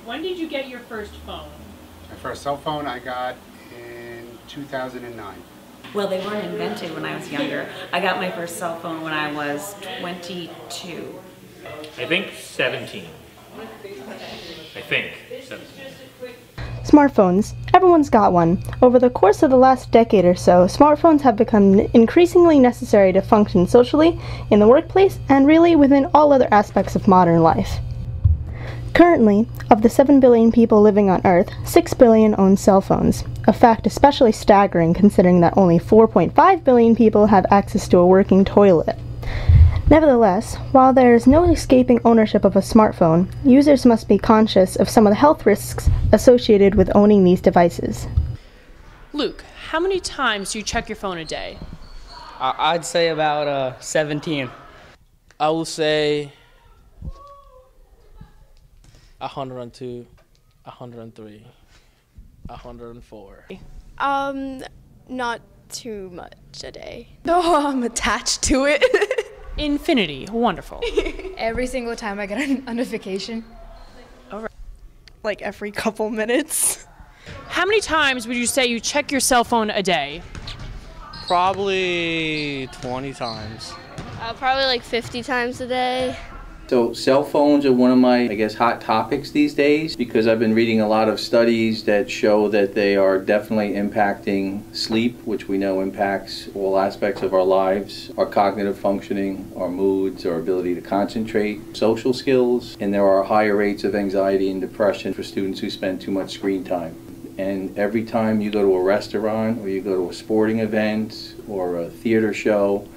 When did you get your first phone? My first cell phone I got in 2009. Well, they weren't invented when I was younger. I got my first cell phone when I was 22. I think 17. I think 17. Smartphones. Everyone's got one. Over the course of the last decade or so, smartphones have become increasingly necessary to function socially, in the workplace, and really within all other aspects of modern life. Currently, of the 7 billion people living on Earth, 6 billion own cell phones, a fact especially staggering considering that only 4.5 billion people have access to a working toilet. Nevertheless, while there is no escaping ownership of a smartphone, users must be conscious of some of the health risks associated with owning these devices. Luke, how many times do you check your phone a day? I'd say about 17. I will say 102, 103, 104. Not too much a day. No, I'm attached to it. Infinity. Wonderful. Every single time I get a notification. Like every couple minutes. How many times would you say you check your cell phone a day? Probably 20 times. Probably like 50 times a day. So cell phones are one of my, I guess, hot topics these days because I've been reading a lot of studies that show that they are definitely impacting sleep, which we know impacts all aspects of our lives, our cognitive functioning, our moods, our ability to concentrate, social skills, and there are higher rates of anxiety and depression for students who spend too much screen time. And every time you go to a restaurant or you go to a sporting event or a theater show,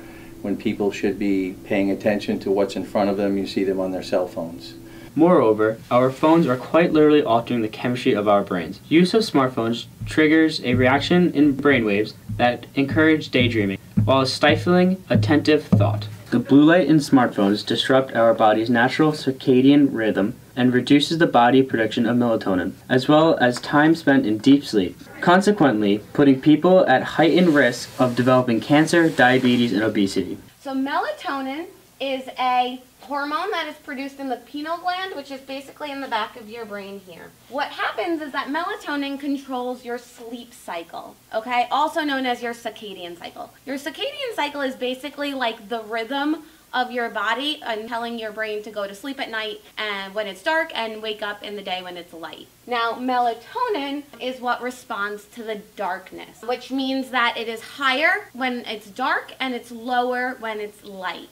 when people should be paying attention to what's in front of them, you see them on their cell phones. Moreover, our phones are quite literally altering the chemistry of our brains. Use of smartphones triggers a reaction in brainwaves that encourage daydreaming, while stifling attentive thought. The blue light in smartphones disrupt our body's natural circadian rhythm and reduces the body production of melatonin, as well as time spent in deep sleep, consequently putting people at heightened risk of developing cancer, diabetes, and obesity. So melatonin is a hormone that is produced in the pineal gland, which is basically in the back of your brain here. What happens is that melatonin controls your sleep cycle, okay? Also known as your circadian cycle. Your circadian cycle is basically like the rhythm of your body and telling your brain to go to sleep at night and when it's dark and wake up in the day when it's light. Now, melatonin is what responds to the darkness, which means that it is higher when it's dark and it's lower when it's light.